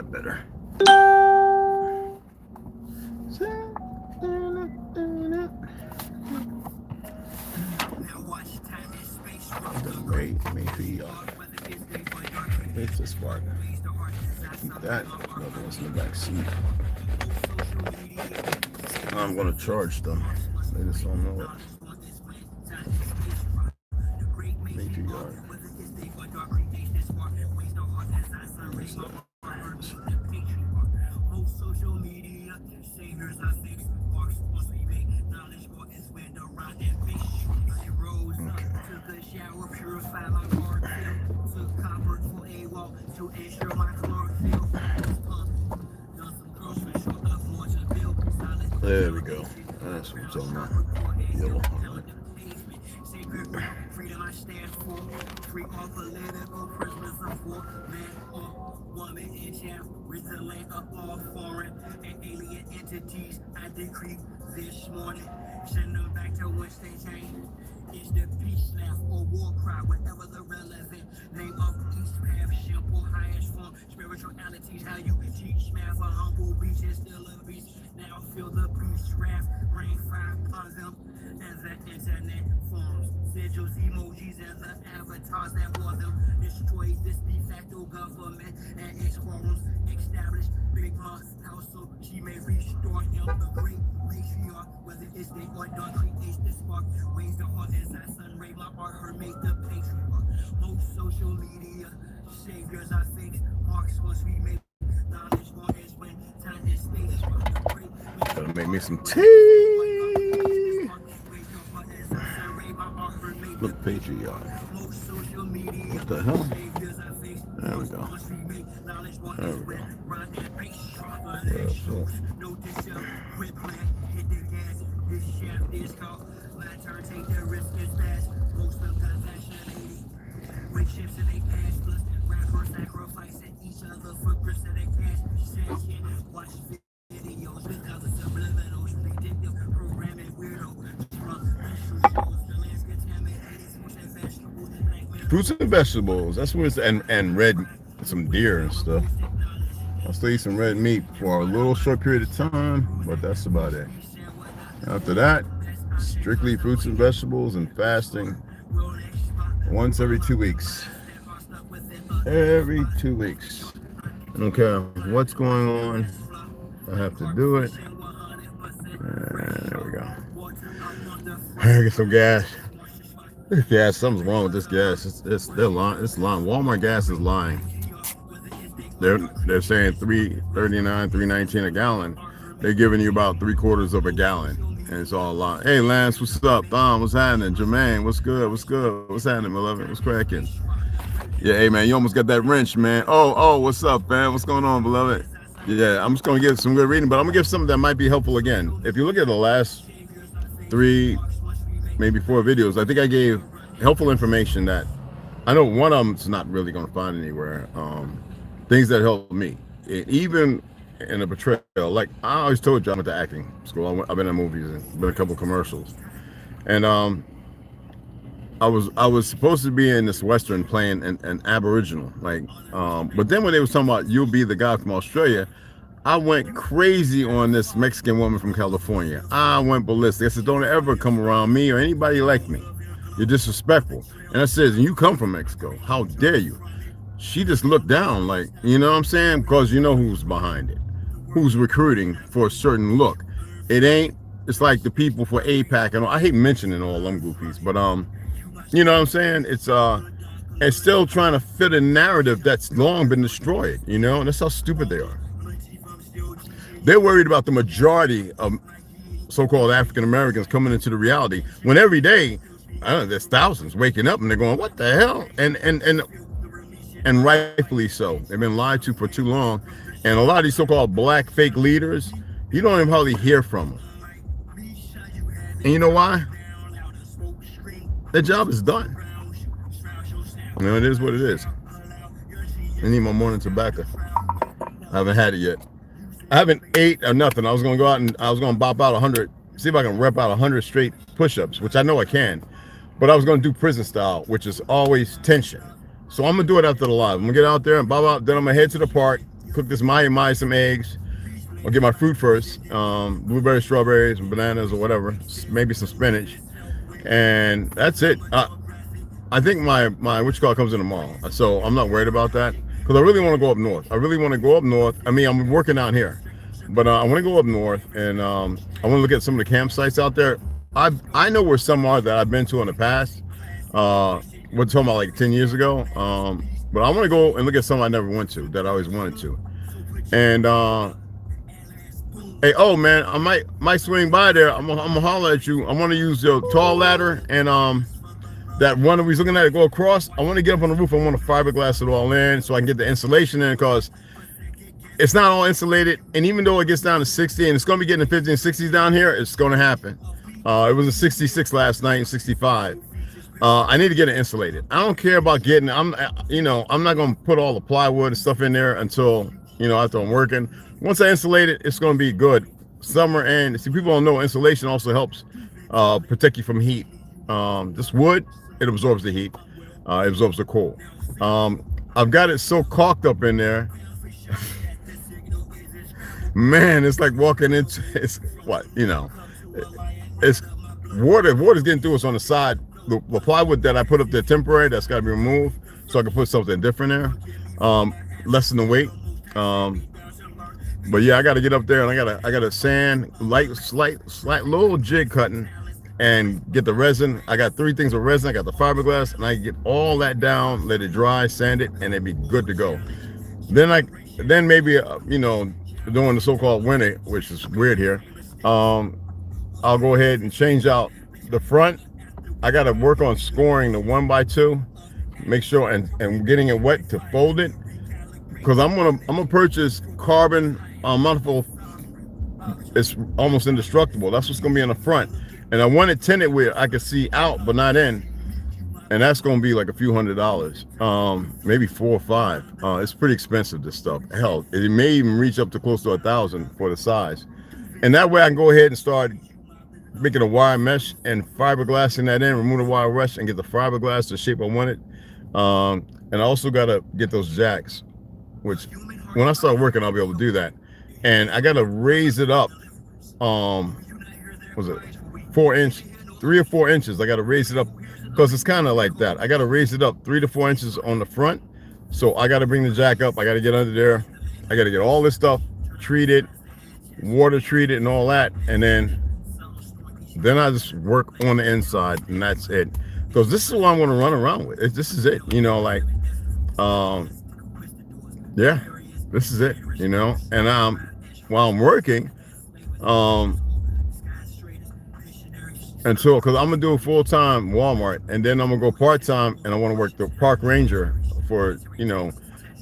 lot better. It's this part. Keep that. Another one's in the back seat. I'm gonna charge them. They just don't know it. Matriarch. Social media saviors I think marks once we make knowledge more is when the rock and fish rose took a shower, purify my heart, took copper for a walk to ensure my chlorophyll. There we go. That's what I'm talking about. Yellow. Freedom I stand for. Free all political prisoners of war. Man or woman in jail. With the land of all foreign and alien entities. I decree this morning. Send them back to whence they came. Is the peace laugh or war cry, whatever the relevant name of each path, simple, highest form, spiritualities, how you teach math, a humble beach is still a beach. Now feel the beach wrath, rain fire upon them as the internet forms, sigils, emojis, and the avatars that wore them. Destroy this de facto government and its quorums, establish Big Mom's house so she may restore him, the great matriarch, whether it's day or dawn, creates the spark, wings the heart as I sun ray, my art, her make the patriarch. Most social media saviors are fakes, marks once we make knowledge more is when time is space. Gotta make me some tea. Look, patriarch. What the hell? There we go. There we go. Fruits and vegetables. That's where it's and red, some deer and stuff. I'll still eat some red meat for a little short period of time, but that's about it. After that, strictly fruits and vegetables and fasting once every 2 weeks. Every 2 weeks. Okay, what's going on? I have to do it. There we go. I get some gas. Gas, something's wrong with this gas. It's lying. Walmart gas is lying. They're saying $3.39, $3.19 a gallon. They're giving you about 3/4 of a gallon, and it's all lying. Hey Lance, what's up? Tom, what's happening? Jermaine, what's good? What's good? What's happening, beloved? What's cracking? Yeah, hey man, you almost got that wrench, man. Oh, what's up, man? What's going on, beloved? Yeah, I'm just gonna give some good reading, but I'm gonna give something that might be helpful again. If you look at the last 3, maybe 4 videos, I think I gave helpful information that I know one of them is not really going to find anywhere. Things that helped me, even in a portrayal. Like I always told you, I went to acting school. I've been in movies and been a couple commercials, and I was supposed to be in this Western playing an Aboriginal, like, but then when they was talking about you'll be the guy from Australia, I went crazy on this Mexican woman from California. I went ballistic. I said, don't ever come around me or anybody like me. You're disrespectful. And I said, you come from Mexico. How dare you? She just looked down like, you know what I'm saying? Because you know who's behind it. Who's recruiting for a certain look. It's like the people for APAC and all. I hate mentioning all them goofies, but you know what I'm saying? It's still trying to fit a narrative that's long been destroyed, you know? And that's how stupid they are. They're worried about the majority of so-called African Americans coming into the reality when every day, I don't know, there's thousands waking up and they're going, what the hell? And rightfully so. They've been lied to for too long. And a lot of these so-called black fake leaders, you don't even hardly hear from them. And you know why? Their job is done. You know, it is what it is. I need my morning tobacco. I haven't had it yet. I haven't ate or nothing. I was going to go out and I was going to bop out 100, see if I can rep out 100 straight push-ups, which I know I can. But I was going to do prison style, which is always tension. So I'm going to do it after the live. I'm going to get out there and bop out. Then I'm going to head to the park cook this mahi, some eggs. I'll get my fruit first, blueberries, strawberries, bananas, or whatever, maybe some spinach, and that's it. I think my what you call it comes in tomorrow, so I'm not worried about that because I really want to go up north. I really want to go up north. I mean, I'm working out here, but I want to go up north, and I want to look at some of the campsites out there. I know where some are that I've been to in the past. We're talking about like 10 years ago. But I want to go and look at some I never went to that I always wanted to. And hey, oh man, I might swing by there. I'm gonna holler at you. I want to use your tall ladder and that one that we was looking at it go across. I want to get up on the roof. I want to fiberglass it all in so I can get the insulation in because it's not all insulated. And even though it gets down to 60 and it's gonna be getting to 50 and 60s down here, it's gonna happen. It was a 66 last night and 65. I need to get it insulated. I don't care about getting. I'm not gonna put all the plywood and stuff in there until after I'm working. Once I insulate it, it's gonna be good. Summer and see, people don't know insulation also helps protect you from heat. This wood, it absorbs the heat. It absorbs the cold. I've got it so caulked up in there. Man, it's like walking into it's water's getting through us on the side. The plywood that I put up there temporary, that's got to be removed so I can put something different there, lessen the weight. But yeah, I got to get up there and I got to sand, slight little jig cutting, and get the resin. I got 3 things of resin. I got the fiberglass, and I get all that down, let it dry, sand it, and it'd be good to go. Then maybe during the so-called winter, which is weird here, I'll go ahead and change out the front. I got to work on scoring the 1x2, make sure and getting it wet to fold it, because I'm gonna purchase carbon multiple. It's almost indestructible. That's what's gonna be on the front, and I want it tinted where I can see out but not in, and that's gonna be like a few $100, maybe 4 or 5. It's pretty expensive, this stuff. Hell, it may even reach up to close to $1,000 for the size, and that way I can go ahead and start making a wire mesh and fiberglassing that in, remove the wire mesh and get the fiberglass the shape I want it. And I also got to get those jacks, which when I start working, I'll be able to do that. And I got to raise it up. Was it 3 or 4 inches? I got to raise it up because it's kind of like that. I got to raise it up 3 to 4 inches on the front. So I got to bring the jack up. I got to get under there. I got to get all this stuff treated, water treated and all that. And then I just work on the inside, and that's it. Because this is what I want to run around with. This is it, yeah, this is it, And while I'm working, because I'm gonna do a full-time Walmart, and then I'm gonna go part-time, and I want to work the park ranger for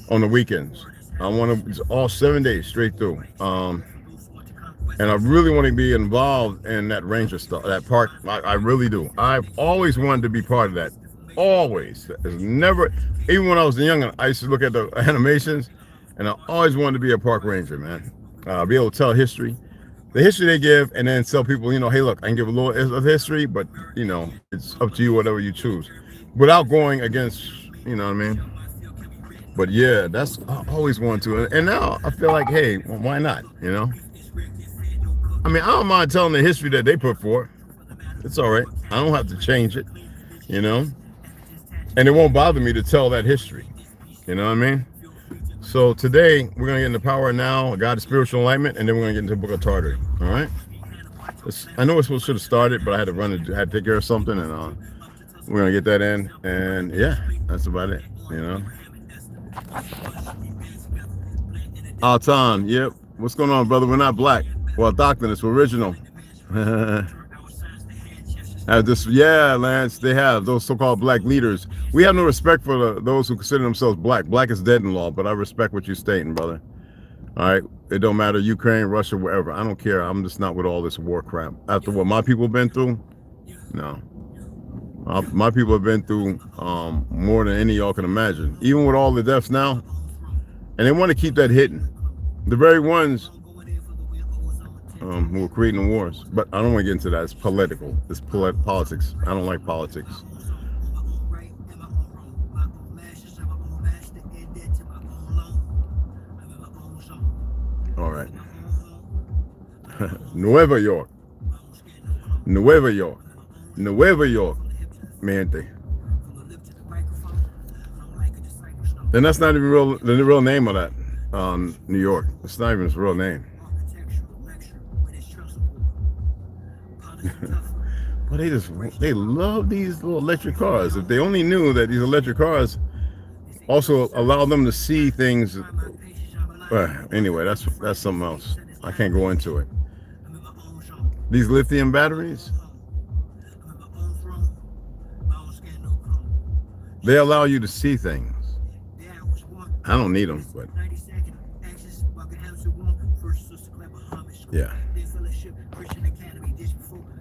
on the weekends. I want to all 7 days straight through. And I really want to be involved in that ranger stuff, that park. I really do. I've always wanted to be part of that. Always. It's never, even when I was young, I used to look at the animations, and I always wanted to be a park ranger, man. Be able to tell history, the history they give, and then tell people, hey, look, I can give a little of history, but it's up to you, whatever you choose, without going against, what I mean. But yeah, that's I always wanted to, and now I feel like, hey, well, why not? I mean, I don't mind telling the history that they put forth. It's all right. I don't have to change it, and it won't bother me to tell that history. You know what I mean? So today we're gonna get into Power Now, God of Spiritual Enlightenment, and then we're gonna get into the Book of Tartary. All right. I know it should have started, but I had to had to take care of something, and we're gonna get that in, and yeah, that's about it. Altan, yep. What's going on, brother? We're not black. Well, Doctrine, we're original. Yeah, Lance, they have those so-called black leaders. We have no respect for those who consider themselves black. Black is dead in law, but I respect what you're stating, brother. All right, it don't matter, Ukraine, Russia, wherever. I don't care. I'm just not with all this war crap. After what my people have been through, no. My people have been through more than any of y'all can imagine. Even with all the deaths now, and they want to keep that hidden. The very ones who are creating the wars. But I don't want to get into that. It's political. It's politics. I don't like politics. All right. Nueva York. Nueva York. Nueva York. Mente. And that's not even the real name of that. New York. It's not even his real name. But they love these little electric cars. If they only knew that these electric cars also allow them to see things. Anyway, that's something else. I can't go into it. These lithium batteries, they allow you to see things. I don't need them, but yeah.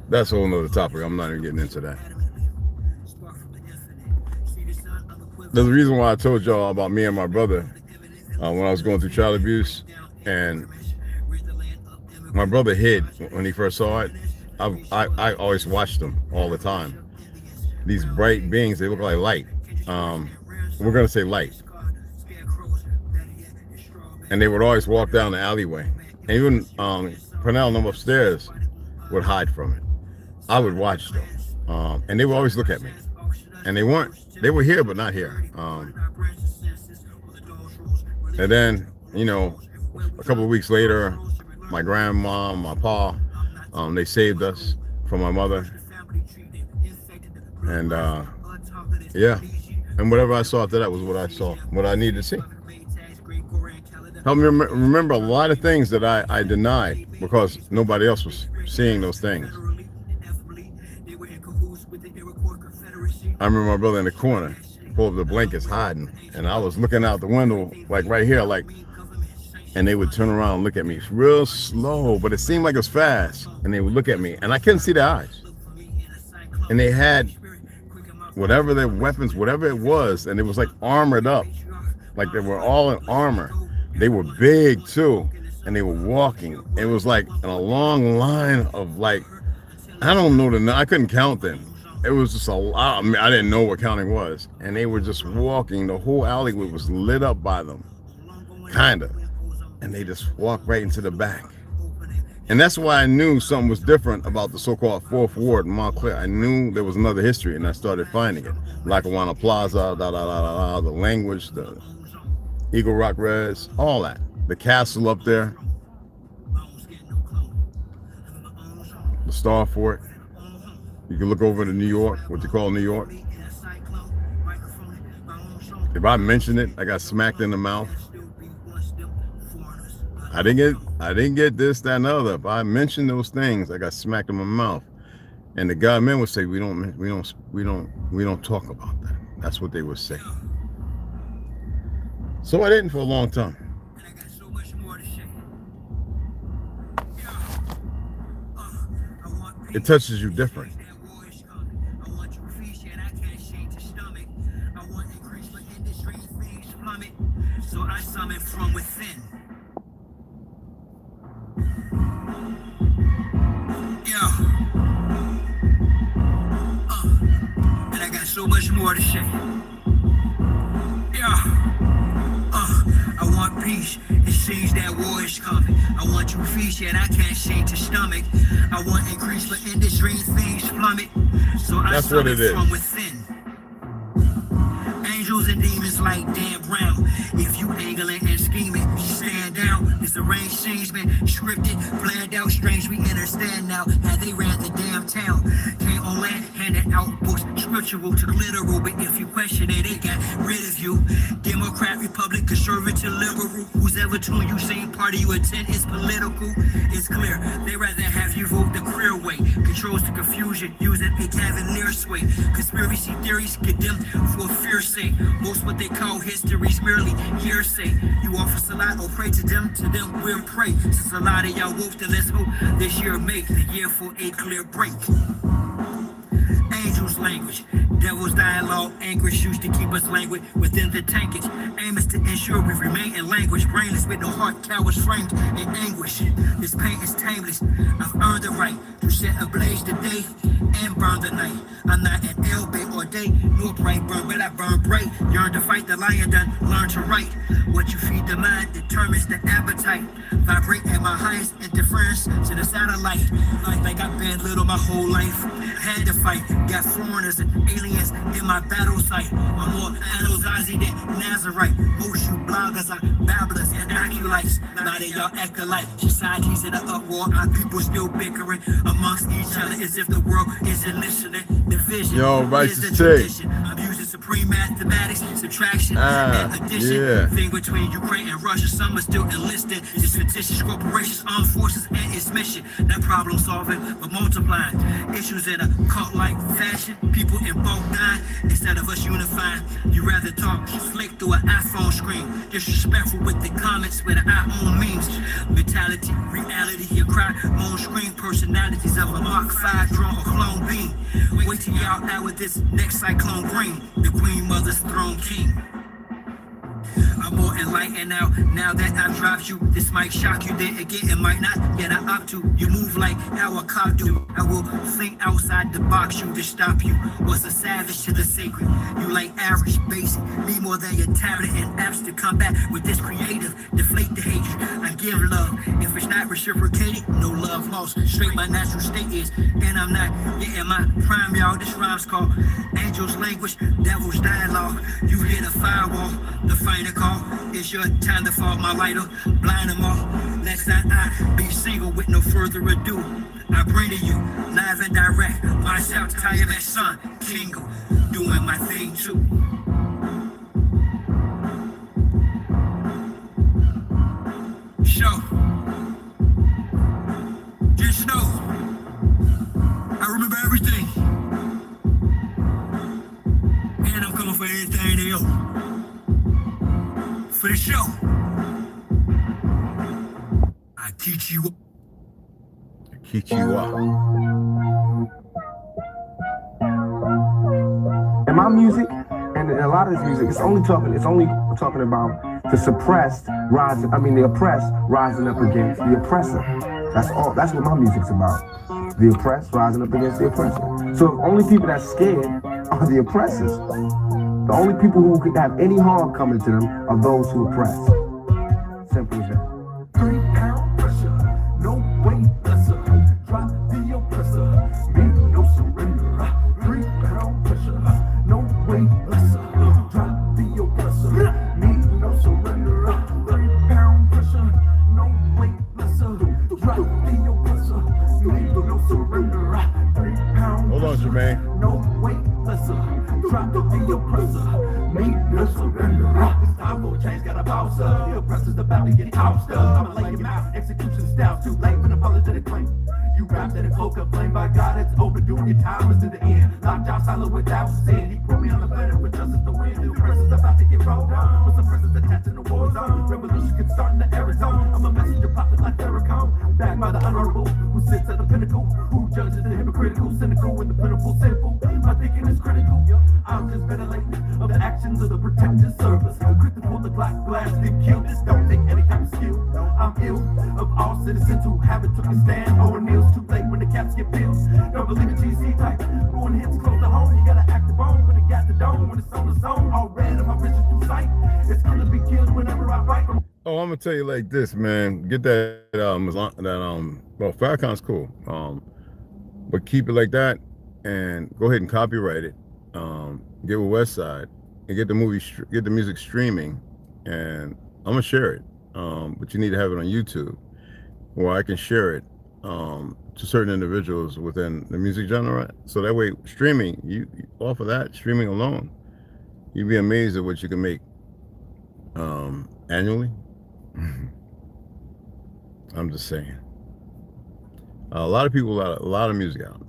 That's a whole nother topic. I'm not even getting into that. There's a reason why I told y'all about me and my brother when I was going through child abuse, and my brother hid when he first saw it. I always watched them all the time. These bright beings, they look like light. We're gonna say light. And they would always walk down the alleyway. And even Pernell and them upstairs would hide from it. I would watch them. And they would always look at me. And they were here, but not here. And then, you know, a couple of weeks later, my grandma, my pa, they saved us from my mother. And yeah. And whatever I saw after that was what I saw, what I needed to see. Help me remember a lot of things that I denied because nobody else was seeing those things. I remember my brother in the corner, pulled up the blankets hiding, and I was looking out the window, like right here, like, and they would turn around and look at me real slow, but it seemed like it was fast, and they would look at me, and I couldn't see their eyes. And they had whatever their weapons, whatever it was, and it was like armored up, like they were all in armor. They were big too, and they were walking. It was like in a long line of like, I don't know I couldn't count them. It was just a lot. I mean, I didn't know what counting was, and they were just walking. The whole alleyway was lit up by them, kinda, and they just walked right into the back. And that's why I knew something was different about the so-called Fourth Ward in Montclair. I knew there was another history, and I started finding it. Lackawanna Plaza, the language, the Eagle Rock Res, all that. The castle up there, the Star Fort. You can look over to New York, what you call New York. If I mention it, I got smacked in the mouth. I didn't get this, that, and the other. If I mentioned those things, I got smacked in my mouth. And the government would say, we don't talk about that. That's what they would say. So I didn't for a long time. It touches you different. So I summon from within. And I got so much more to say. I want peace. It seems that war is coming. I want you feast, yet I can't seem to stomach. I want increase for industry and things plummet. So I summon from within. Angels and demons like Dan Brown. If you angling and scheming, stand down. It's arranged scenes, man, scripted, planned out, strange. We understand now how they ran the damn town. Came on land, handed out books, scriptural to literal. But if you question it, they got rid of you. Democrat, Republic, conservative, liberal. Who's ever told you same party you attend is political? It's clear they rather have you vote the queer way. Controls the confusion, using a cavalier sway. Conspiracy theories get them for fear's sake. Most what they call history's merely hearsay. You offer salat or pray to them we'll pray. Since a lot of y'all wolf, then let's hope this year make the year for a clear break. Angels language, devil's dialogue, anguish used to keep us languid within the tankage. Aim is to ensure sure we remain in language, brainless with no heart, cowards framed in anguish. This pain is tameless. I've earned the right to set ablaze the day and burn the night. I'm not an L-bait or day, nor bright burn, but I burn bright. Yearn to fight the lion, done learn to write. What you feed the mind determines the appetite. Vibrate at my highest interference to the satellite. Like I've been little my whole life. Had to fight, got foreigners and aliens in my battle site. I'm more Anasazi than Nazarite. Most you bloggers are babblers and acolytes. Now they y'all act alike. Society's in an uproar, our people still bickering amongst each other as if the world isn't listening. Division is the tradition. I'm using supreme mathematics, subtraction and addition. Yeah. Thing between Ukraine and Russia, some are still enlisted. It's fictitious corporations, armed forces, and its mission. Not problem solving, but multiplying. Issues in a cult-like fashion. People in both dying instead of us unifying. You rather talk slick through an iPhone screen. Disrespectful with the comments with our own memes. Mentality, reality, you cry, moan, scream. Personalities of a Mark 5 drone or clone beam. Wait till y'all out with this next cyclone green. The Queen Mother's throne king. I'm more enlightened now that I've dropped you. This might shock you, then again it might not. Yet I opt to. You move like how a cop do. I will think outside the box you to stop you. What's a savage to the sacred? You like average, basic. Need more than your tablet and apps to come back with this creative. Deflate the hatred. I give love. If it's not reciprocated, no love lost. Straight my natural state is. And I'm not yet in my prime, y'all. This rhyme's called Angel's Language, Devil's Dialogue. You hit a firewall, the final call. It's your time to fall, my lighter. Blind them all. Next time I be single with no further ado. I bring to you, live and direct, myself, tired that son, Kingle, doing my thing too. Show. Just know, I remember everything. And I'm coming for anything they owe. For the show, I teach you. And my music, and a lot of this music, it's only talking about the suppressed rising. I mean, the oppressed rising up against the oppressor. That's all. That's what my music's about. The oppressed rising up against the oppressor. So the only people that's scared are the oppressors. The only people who could have any harm coming to them are those who oppress. Simple as that. 3 pound pressure, no weight lesser. Drop the oppressor, me no surrender. 3 pound pressure, no weight lesser. Drop the oppressor, me no surrender. 3 pound pressure, no weight lesser. Drop the oppressor, me no surrender. 3 pound. Hold on, Jermaine. No weight lesser. Drop the oppressor, me no surrender. It's time for a change, got a boss up. The oppressor's about to get tossed up. I'ma lay him out, execution styles too late for an apologetic claim. You wrapped in a cloak of flame, by God, it's overdue. Your time is to the end. Locked out silent without sin. He put me on the planet with justice to win. The oppressor's about to get rolled on. With some presence attached in the war zone. Revolution can start in the Arizona. I'm a messenger prophet like Farrakhan. Backed by the honorable, who sits at the pinnacle. Who judges the hypocritical, cynical, and the pitiful, sinful. My thinking is critical. I'm just ventilating of the actions of the protective service. Quick to pull the Glock blast and kill. This don't take any kind of skill. I'm ill of all citizens who haven't took a stand. Or kneels too late when the caps get peeled. Don't believe in GC type. When hits close to home, you gotta act the bone. When it got the dome, when it's on the zone. All red of my vision through sight. It's gonna be killed whenever I write. Oh, I'm gonna tell you like this, man. Get that well, Farrakhan's cool. But keep it like that and go ahead and copyright it. Get with Westside and get the music streaming, and I'm gonna share it. But you need to have it on YouTube, where I can share it to certain individuals within the music genre. So that way, streaming, you off of that, streaming alone, you'd be amazed at what you can make annually. I'm just saying. A lot of people got a lot of music out.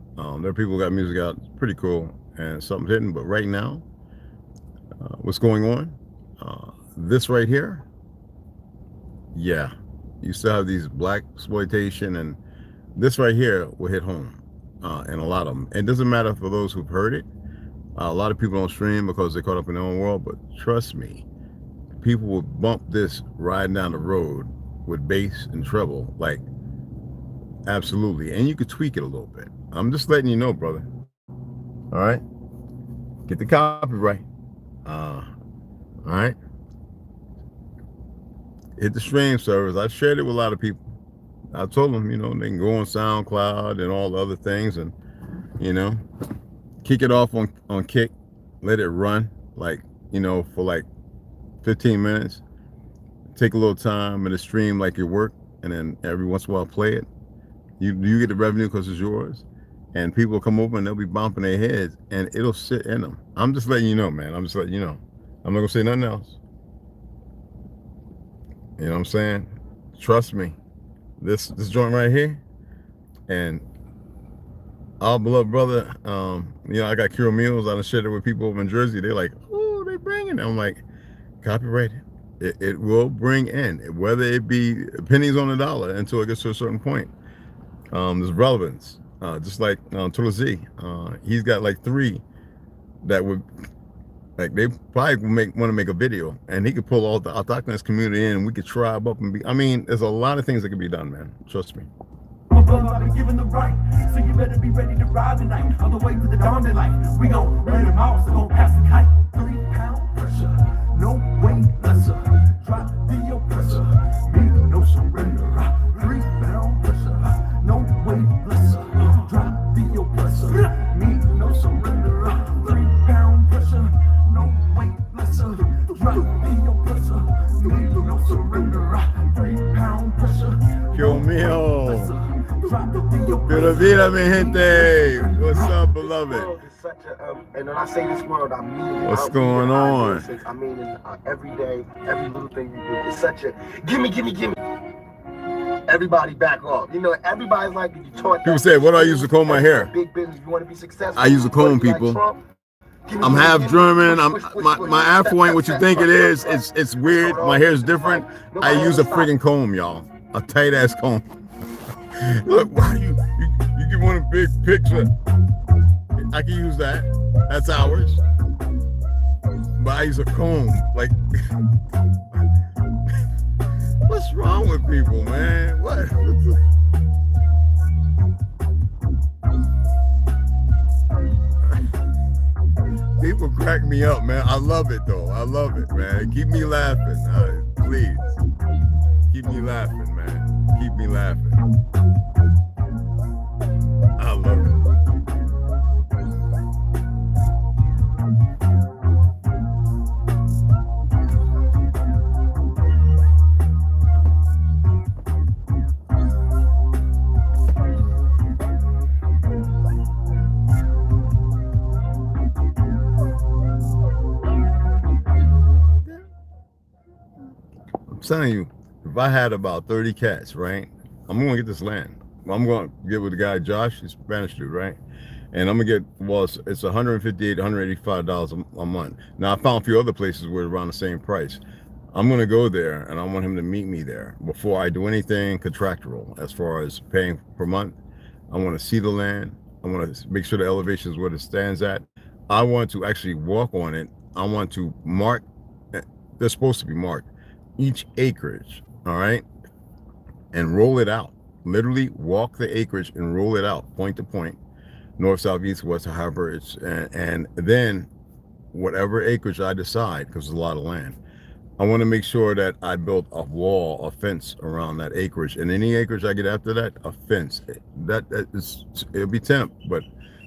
There are people who got music out, it's pretty cool, and something's hidden. But right now, what's going on? This right here, yeah, you still have these black exploitation, and this right here will hit home, and a lot of them. It doesn't matter for those who've heard it. A lot of people don't stream because they're caught up in their own world. But trust me, people will bump this riding down the road with bass and treble, like, absolutely. And you could tweak it a little bit. I'm just letting you know, brother. All right? Get the copyright. All right? Hit the stream service. I've shared it with a lot of people. I told them, you know, they can go on SoundCloud and all the other things and, you know, kick it off on Kick, let it run, like, you know, for like 15 minutes. Take a little time in the stream like your work, and then every once in a while play it. You get the revenue because it's yours. And people come over and they'll be bumping their heads and it'll sit in them. I'm just letting you know, man. I'm just letting you know. I'm not gonna say nothing else. You know what I'm saying? Trust me. This joint right here, and our beloved brother, you know, I got Cure Meals. I done shared it with people over in Jersey. They're like, oh, they bringing it. I'm like, copyrighted. It will bring in, whether it be pennies on the dollar until it gets to a certain point. There's relevance. Just like ToLU'S Z. He's got like 3 that would, like, they probably would want to make a video, and he could pull all the Autochthonous community in, and we could tribe up and be, I mean, there's a lot of things that can be done, man. Trust me. I've been given the right, so you better be ready to ride tonight. On the way to the dawn daylight, we gon' run them out, so gon' pass the kite. 3-pound pressure, no weight lesser. Drop the oppressor, me no surrender. 3-pound pressure, no weight lesser. Drop the oppressor, me no surrender. 3-pound pressure, no weight lesser. Drop the oppressor, me no surrender. 3-pound pressure. Yo mío. Pura vida, mi gente. What's up, beloved? And when I say this world, I mean it. What's going on? I mean it every day, every little thing you do. It's such a gimme. Everybody back off. You know, everybody's like, you taught. People say, what do I use to comb my hair? Big business. You want to be successful. I use a comb, people. I'm half German. My afro ain't what you think it is. It's weird. My hair is different. I use a friggin' comb, y'all. A tight ass comb. Look, why you can want a big picture? I can use that. That's ours. But I use a comb. Like, what's wrong with people, man? What? People crack me up, man. I love it though. I love it, man. Keep me laughing, please. Keep me laughing, man. Keep me laughing. I love it. I'm telling you, if I had about 30 cats, right, I'm gonna get this land. I'm gonna get with the guy Josh, he's a Spanish dude, right? And I'm gonna get, well, it's $158, $185 a month. Now I found a few other places where it's around the same price. I'm gonna go there, and I want him to meet me there before I do anything contractual as far as paying per month. I want to see the land. I want to make sure the elevation is where it stands at. I want to actually walk on it. I want to mark. They're supposed to be marked. Each acreage, all right, and roll it out. Literally walk the acreage and roll it out, point to point, north, south, east, west, however it's, and then whatever acreage I decide, because there's a lot of land, I want to make sure that I build a wall, a fence around that acreage, and any acreage I get after that, a fence. It'll be temp, but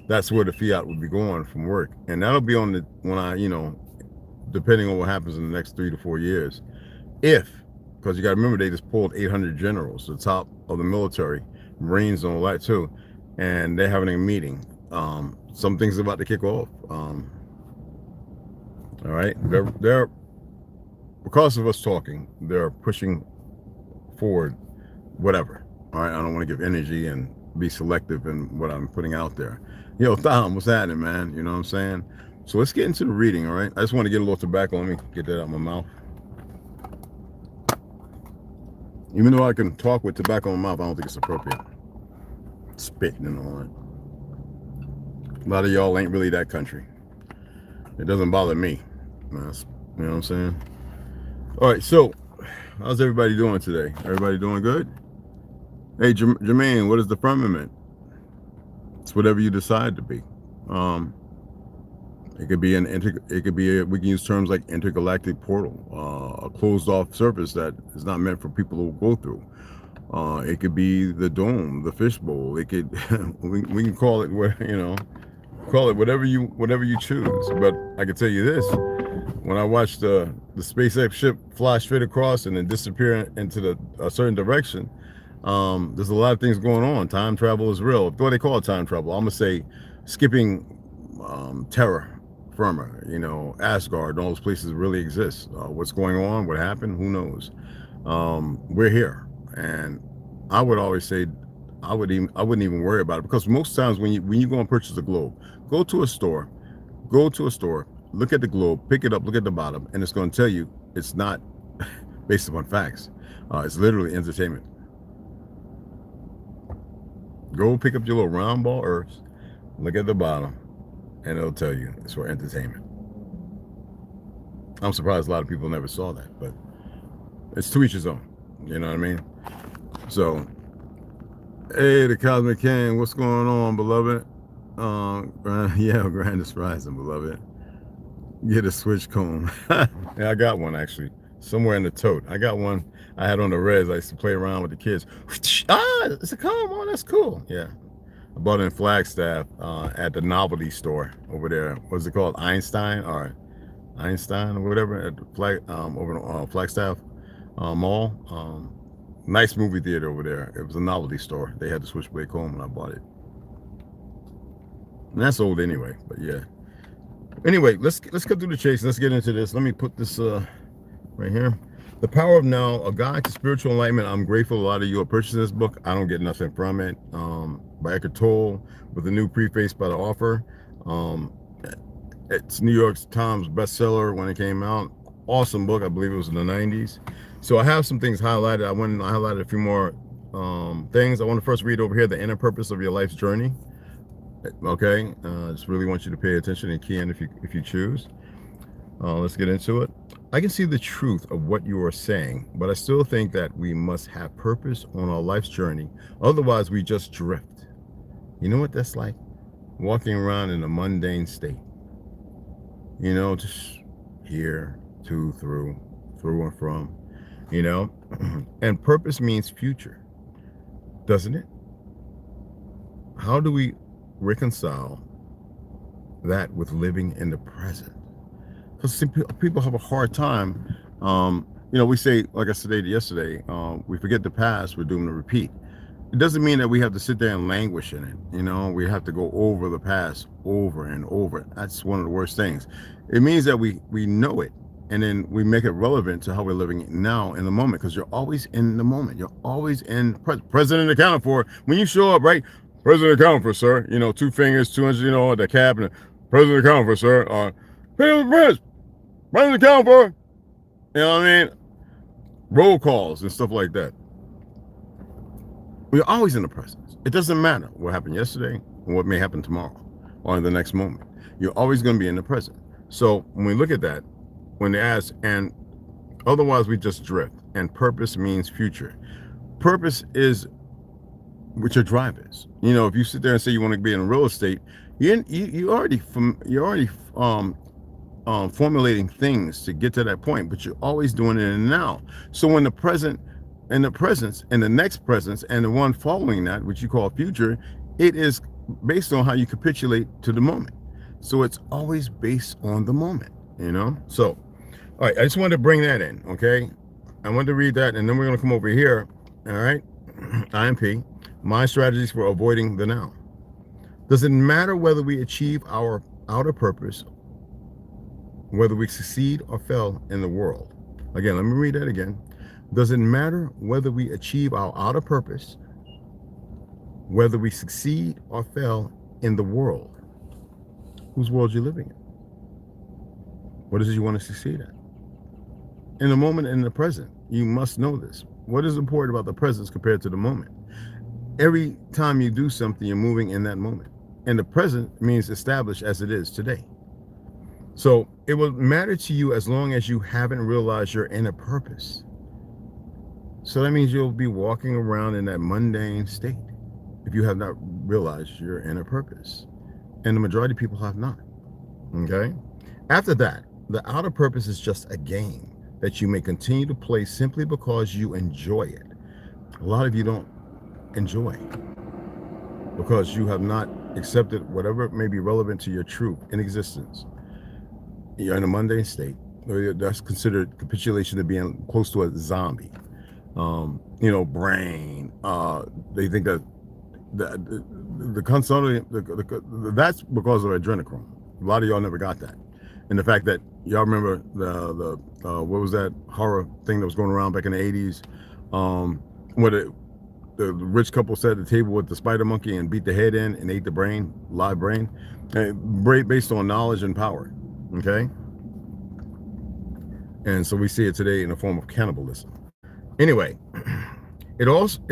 that's where the fiat would be going from work, and that'll be on the, when I, you know, depending on what happens in the next 3 to 4 years. If, because you got to remember, they just pulled 800 generals, the top of the military, Marines and all that too, and they're having a meeting. Some things are about to kick off. All right, they're because of us talking, they're pushing forward whatever. All right, I don't want to give energy and be selective in what I'm putting out there. Yo, Thom, what's happening, man? You know what I'm saying? So let's get into the reading, all right? I just want to get a little tobacco. Let me get that out of my mouth. Even though I can talk with tobacco in my mouth, I don't think it's appropriate. Spitting and all that. A lot of y'all ain't really that country. It doesn't bother me. You know what I'm saying? All right, so how's everybody doing today? Everybody doing good? Hey, Jermaine, what is the firmament? It's whatever you decide to be. It could be we can use terms like intergalactic portal, a closed off surface that is not meant for people to go through. It could be the dome, the fishbowl. It could we can call it call it whatever you choose. But I can tell you this: when I watched the SpaceX ship fly straight across and then disappear into a certain direction, there's a lot of things going on. Time travel is real. What do they call it time travel? I'm gonna say skipping terror firma, Asgard, all those places really exist. What's going on, what happened, who knows? We're here, and I would always say I wouldn't even worry about it, because most times when you go and purchase a globe, go to a store, look at the globe, pick it up, look at the bottom, and it's going to tell you it's not based upon facts. It's literally entertainment. Go pick up your little round ball Earths, look at the bottom, and it'll tell you it's for entertainment. I'm surprised a lot of people never saw that, but it's to each his own. You know what I mean? So, hey, the Cosmic King, what's going on, beloved? Grandest rising, beloved. Get a switch comb. Yeah, I got one actually, somewhere in the tote. I got one I had on the res. I used to play around with the kids. It's a comb. Oh, that's cool. Yeah. I bought it in Flagstaff at the novelty store over there. What's it called? Einstein or whatever at the over in Flagstaff Mall. Nice movie theater over there. It was a novelty store. They had the switchblade comb and I bought it. And that's old anyway, but yeah. Anyway, let's cut through the chase. Let's get into this. Let me put this right here. The Power of Now, A Guide to Spiritual Enlightenment. I'm grateful a lot of you are purchasing this book. I don't get nothing from it. By Eckhart Tolle, with a new preface by the author. It's New York Times bestseller when it came out. Awesome book. I believe it was in the 90s. So I have some things highlighted. I highlighted a few more things. I want to first read over here, The Inner Purpose of Your Life's Journey. Okay, just really want you to pay attention and key in if you choose. Let's get into it. I can see the truth of what you are saying, but I still think that we must have purpose on our life's journey. Otherwise, we just drift. You know what that's like? Walking around in a mundane state. Just here, through and from, And purpose means future, doesn't it? How do we reconcile that with living in the present? Because people have a hard time. We say, like I said yesterday, we forget the past, we're doomed to repeat. It doesn't mean that we have to sit there and languish in it. We have to go over the past over and over. That's one of the worst things. It means that we know it, and then we make it relevant to how we're living now in the moment, because you're always in the moment. You're always in president accounted for. When you show up, right? President accounted for, sir. 2 fingers, 200, the cap, and the president accounted for, sir. President accounted for. You know what I mean? Roll calls and stuff like that. We're always in the present. It doesn't matter what happened yesterday and what may happen tomorrow or in the next moment. You're always going to be in the present. So when we look at that, when they ask, and otherwise we just drift, and purpose means future. Purpose is what your drive is. If you sit there and say you want to be in real estate, you're already formulating things to get to that point, but you're always doing it in the now. So when the present and the presence and the next presence and the one following that, which you call future, it is based on how you capitulate to the moment. So it's always based on the moment, So, all right, I just wanted to bring that in, okay? I wanted to read that, and then we're going to come over here, all right? IMP, Mind Strategies for Avoiding the Now. Does it matter whether we achieve our outer purpose, whether we succeed or fail in the world? Again, let me read that again. Does it matter whether we achieve our outer purpose, whether we succeed or fail in the world? Whose world are you living in? What is it you want to succeed in? In the moment and in the present, you must know this. What is important about the present compared to the moment? Every time you do something, you're moving in that moment. And the present means established as it is today. So it will matter to you as long as you haven't realized your inner purpose. So that means you'll be walking around in that mundane state if you have not realized your inner purpose. And the majority of people have not. Okay? After that, the outer purpose is just a game that you may continue to play simply because you enjoy it. A lot of you don't enjoy because you have not accepted whatever may be relevant to your truth in existence. You're in a mundane state. That's considered capitulation to being close to a zombie. You know, brain. They think that the constant, that's because of adrenochrome. A lot of y'all never got that. And the fact that y'all remember the what was that horror thing that was going around back in the 80s, where the rich couple sat at the table with the spider monkey and beat the head in and ate the brain, live brain, based on knowledge and power. Okay. And so we see it today in the form of cannibalism. Anyway, it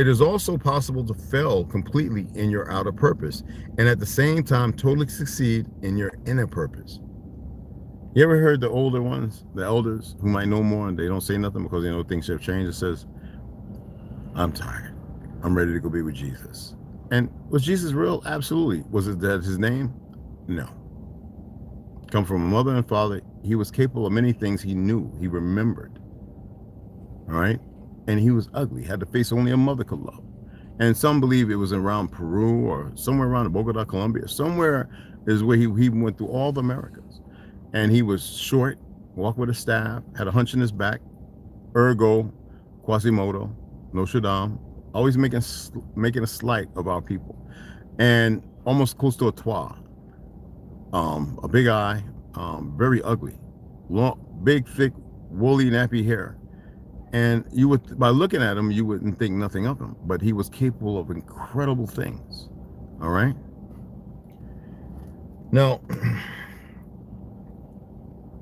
is also possible to fail completely in your outer purpose and at the same time totally succeed in your inner purpose. You ever heard the older ones, the elders who might know more, and they don't say nothing because they know things have changed? It says, I'm tired. I'm ready to go be with Jesus. And was Jesus real? Absolutely. Was it that his name? No. Come from a mother and father. He was capable of many things he knew, he remembered. All right? And he was ugly, had to face only a mother could love. And some believe it was around Peru or somewhere around Bogota, Colombia. Somewhere is where he went through all the Americas. And he was short, walked with a staff, had a hunch in his back, ergo, Quasimodo, Notre Dame, always making a slight of our people. And almost close to a Twa. A big eye, very ugly, long, big, thick, woolly, nappy hair. And you would, by looking at him, you wouldn't think nothing of him, but he was capable of incredible things. All right. Now,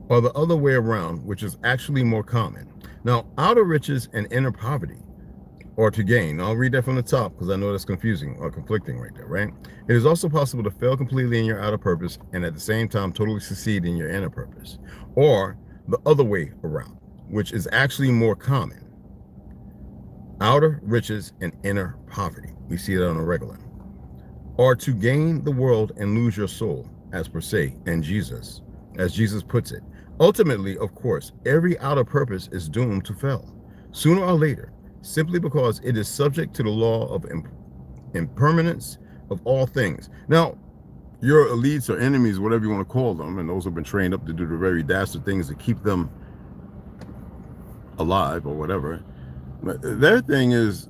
or the other way around, which is actually more common. Now, outer riches and inner poverty, or to gain. I'll read that from the top because I know that's confusing or conflicting right there, right? It is also possible to fail completely in your outer purpose and at the same time totally succeed in your inner purpose, or the other way around, which is actually more common. Outer riches and inner poverty. We see that on a regular. Or to gain the world and lose your soul, as per se, and Jesus, as Jesus puts it. Ultimately, of course, every outer purpose is doomed to fail, sooner or later, simply because it is subject to the law of impermanence of all things. Now, your elites or enemies, whatever you want to call them, and those have been trained up to do the very dastard things to keep them alive or whatever, but their thing is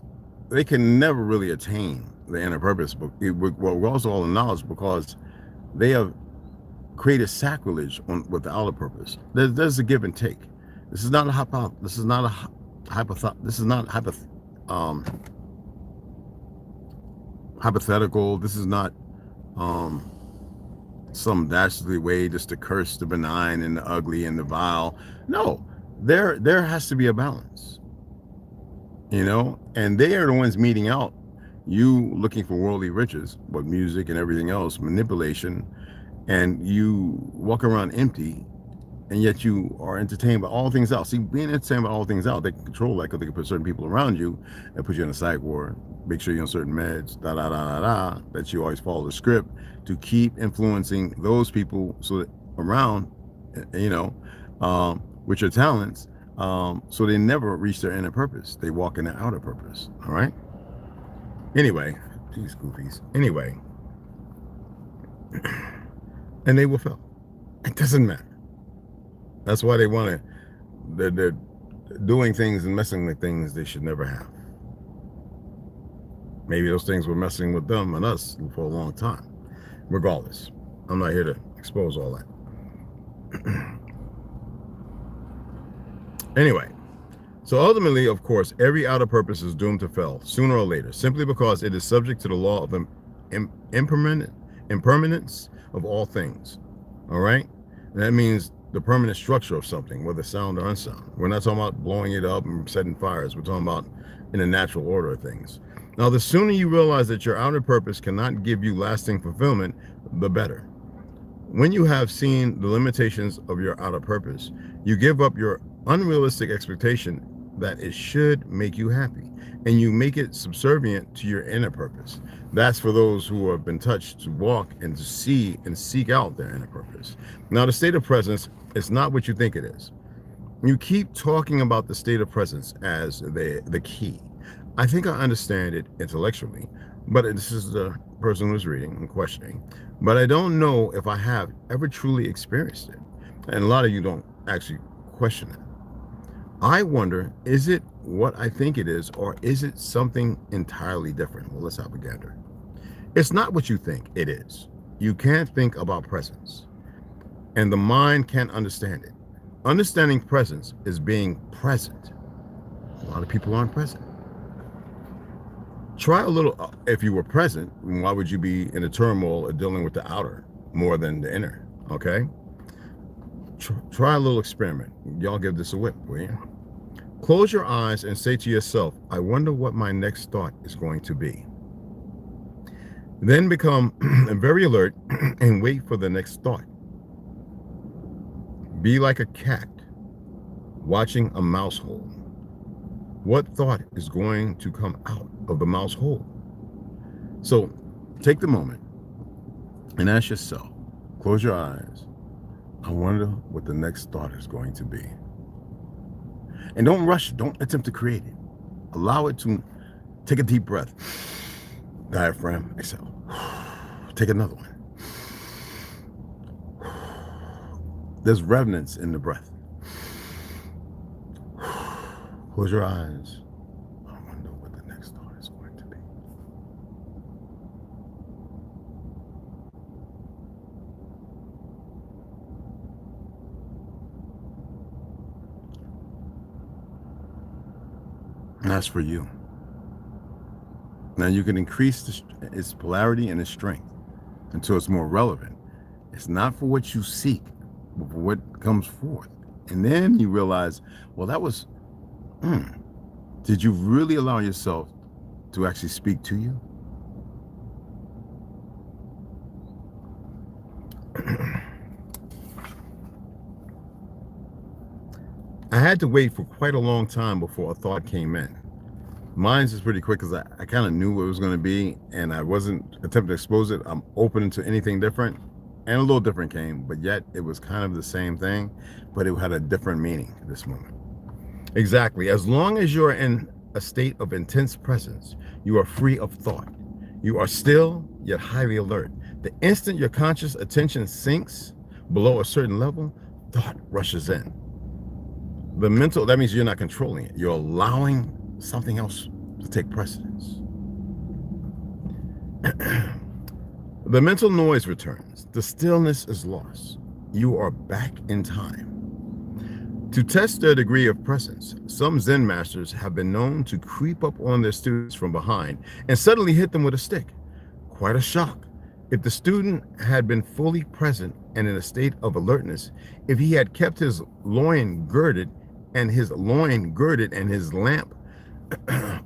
they can never really attain the inner purpose, but we're also all in knowledge because they have created sacrilege with the outer purpose. There's a give and take. This is not a hypothetical. This is not some dastardly way just to curse the benign and the ugly and the vile. No, there has to be a balance, you know, and they are the ones meeting out you looking for worldly riches, but music and everything else, manipulation, and you walk around empty, and yet you are entertained by all things else. See, being entertained by all things out, they can control that because they can put certain people around you and put you in a psych ward, make sure you're on certain meds, that you always follow the script to keep influencing those people so that around, you know, with your talents, so they never reach their inner purpose. They walk in their outer purpose. All right. Anyway, these goofies. Anyway, and they will fail. It doesn't matter. That's why they want to. They're doing things and messing with things they should never have. Maybe those things were messing with them and us for a long time. Regardless, I'm not here to expose all that. Anyway, so ultimately, of course, every outer purpose is doomed to fail sooner or later, simply because it is subject to the law of impermanence of all things. All right, and that means the permanent structure of something, whether sound or unsound. We're not talking about blowing it up and setting fires. We're talking about in the natural order of things. Now, the sooner you realize that your outer purpose cannot give you lasting fulfillment, the better. When you have seen the limitations of your outer purpose, you give up your unrealistic expectation that it should make you happy, and you make it subservient to your inner purpose. That's for those who have been touched to walk and to see and seek out their inner purpose. Now, the state of presence is not what you think it is. You keep talking about the state of presence as the key. I think I understand it intellectually, but this is the person who's reading and questioning. But I don't know if I have ever truly experienced it. And a lot of you don't actually question it. I wonder, is it what I think it is, or is it something entirely different? Well, let's have a gander. It's not what you think it is. You can't think about presence, and the mind can't understand it. Understanding presence is being present. A lot of people aren't present. Try a little. If you were present, why would you be in a turmoil of dealing with the outer more than the inner? Okay. Try a little experiment. Y'all give this a whip, will you? Close your eyes and say to yourself, I wonder what my next thought is going to be. Then become very alert and wait for the next thought. Be like a cat watching a mouse hole. What thought is going to come out of the mouse hole? So take the moment and ask yourself, close your eyes. I wonder what the next thought is going to be. And don't rush it. Don't attempt to create it. Allow it to take a deep breath. Diaphragm, exhale. Take another one. There's reverence in the breath. Close your eyes. I wonder what the next thought is going to be. And that's for you. Now you can increase its polarity and its strength until it's more relevant. It's not for what you seek, but for what comes forth. And then you realize, well, that was, did you really allow yourself to actually speak to you? I had to wait for quite a long time before a thought came in. Mine's is pretty quick because I kind of knew what it was going to be, and I wasn't attempting to expose it. I'm open to anything different, and a little different came, but yet it was kind of the same thing, but it had a different meaning at this moment. Exactly. As long as you're in a state of intense presence, you are free of thought. You are still, yet highly alert. The instant your conscious attention sinks below a certain level, thought rushes in. The mental, that means you're not controlling it. You're allowing something else to take precedence. The mental noise returns. The stillness is lost. You are back in time. To test their degree of presence, some Zen masters have been known to creep up on their students from behind and suddenly hit them with a stick. Quite a shock. If the student had been fully present and in a state of alertness, if he had kept his loin girded and his lamp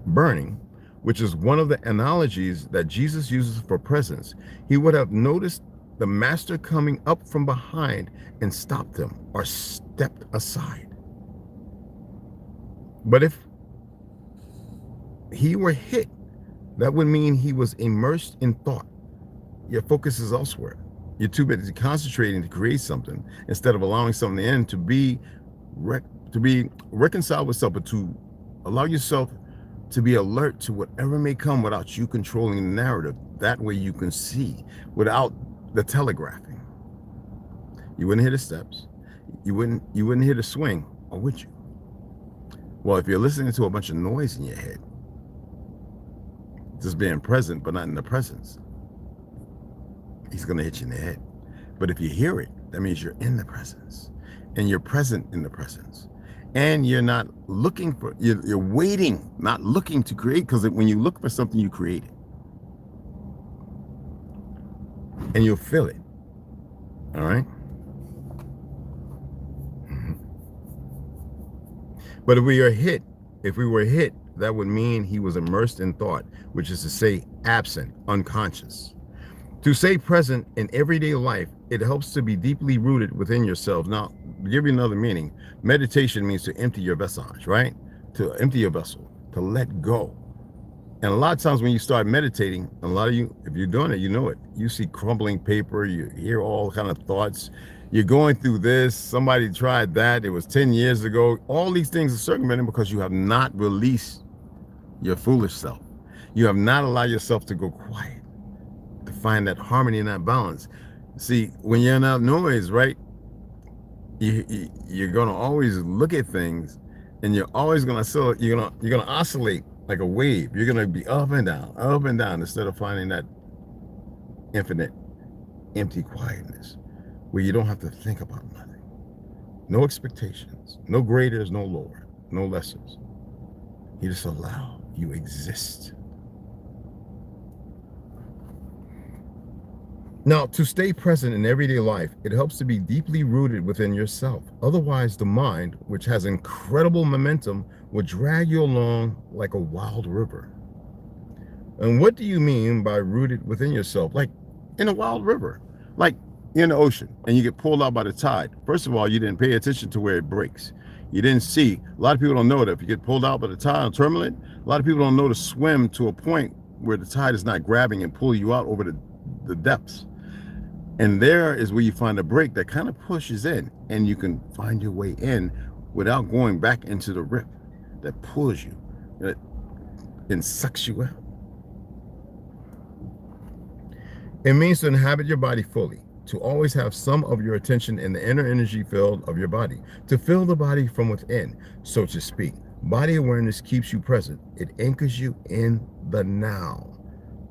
burning, which is one of the analogies that Jesus uses for presence, he would have noticed the master coming up from behind and stopped him or stepped aside. But if he were hit, that would mean he was immersed in thought. Your focus is elsewhere. You're too busy concentrating to create something instead of allowing something in to be reconciled with self, but to allow yourself to be alert to whatever may come without you controlling the narrative. That way you can see without the telegraphing. You wouldn't hear the steps. You wouldn't hear the swing, or would you? Well, if you're listening to a bunch of noise in your head, just being present but not in the presence, he's going to hit you in the head. But if you hear it, that means you're in the presence, and you're present in the presence. And you're not looking for, you're waiting, not looking to create, because when you look for something, you create it. And you'll feel it. All right? But if we were hit, that would mean he was immersed in thought, which is to say absent, unconscious. To say present in everyday life it helps to be deeply rooted within yourself. Now, to give you another meaning, meditation means to empty your vessage, right? To empty your vessel, to let go. And a lot of times when you start meditating, a lot of you, if you're doing it, you know it. You see crumbling paper, you hear all kind of thoughts. You're going through this, somebody tried that, it was 10 years ago. All these things are circumventing because you have not released your foolish self. You have not allowed yourself to go quiet, to find that harmony and that balance. See, when you're in that noise, right, you're gonna always look at things, and you're always gonna you're gonna oscillate like a wave. You're gonna be up and down, instead of finding that infinite, empty quietness where you don't have to think about nothing. No expectations, no graders, no lower, no lessons. You just allow, you exist. Now, to stay present in everyday life, it helps to be deeply rooted within yourself. Otherwise, the mind, which has incredible momentum, will drag you along like a wild river. And what do you mean by rooted within yourself? Like in a wild river, like you're in the ocean and you get pulled out by the tide. First of all, you didn't pay attention to where it breaks. You didn't see. A lot of people don't know that if you get pulled out by the tide or turbulent, a lot of people don't know to swim to a point where the tide is not grabbing and pulling you out over the depths. And there is where you find a break that kind of pushes in, and you can find your way in without going back into the rip that pulls you and sucks you out. It means to inhabit your body fully, to always have some of your attention in the inner energy field of your body, to feel the body from within, so to speak. Body awareness keeps you present. It anchors you in the now.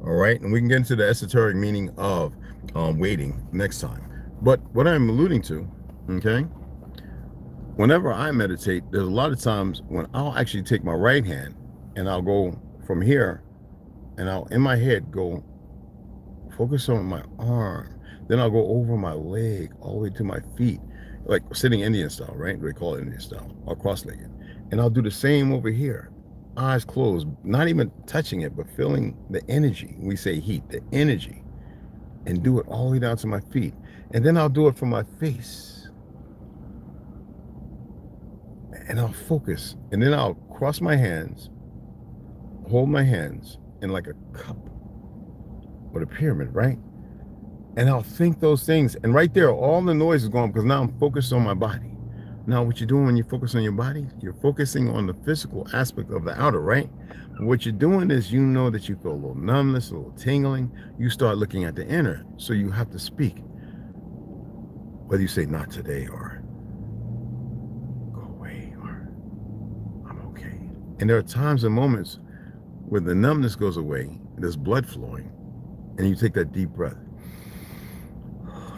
All right, and we can get into the esoteric meaning of waiting next time. But what I'm alluding to, okay, whenever I meditate, there's a lot of times when I'll actually take my right hand and I'll go from here, and I'll in my head go focus on my arm, then I'll go over my leg all the way to my feet, like sitting Indian style, right? They call it Indian style, or cross-legged. And I'll do the same over here, eyes closed, not even touching it, but feeling the energy. We say heat, the energy, and do it all the way down to my feet. And then I'll do it from my face. And I'll focus. And then I'll cross my hands, hold my hands in like a cup or a pyramid, right? And I'll think those things. And right there, all the noise is gone because now I'm focused on my body. Now, what you're doing when you focus on your body, you're focusing on the physical aspect of the outer, right? But what you're doing is, you know that you feel a little numbness, a little tingling. You start looking at the inner. So you have to speak. Whether you say, not today, or go away, or I'm okay. And there are times and moments where the numbness goes away, there's blood flowing, and you take that deep breath.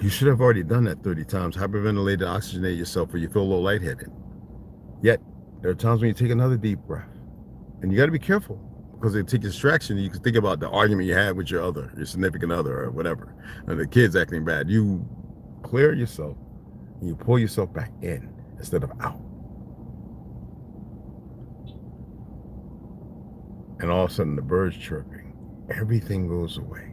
You should have already done that 30 times. Hyperventilate, oxygenate yourself, or you feel a little lightheaded. Yet, there are times when you take another deep breath. And you got to be careful, because they take distraction. You can think about the argument you had with your significant other, or whatever, or the kids acting bad. You clear yourself, and you pull yourself back in instead of out. And all of a sudden, the birds chirping, everything goes away.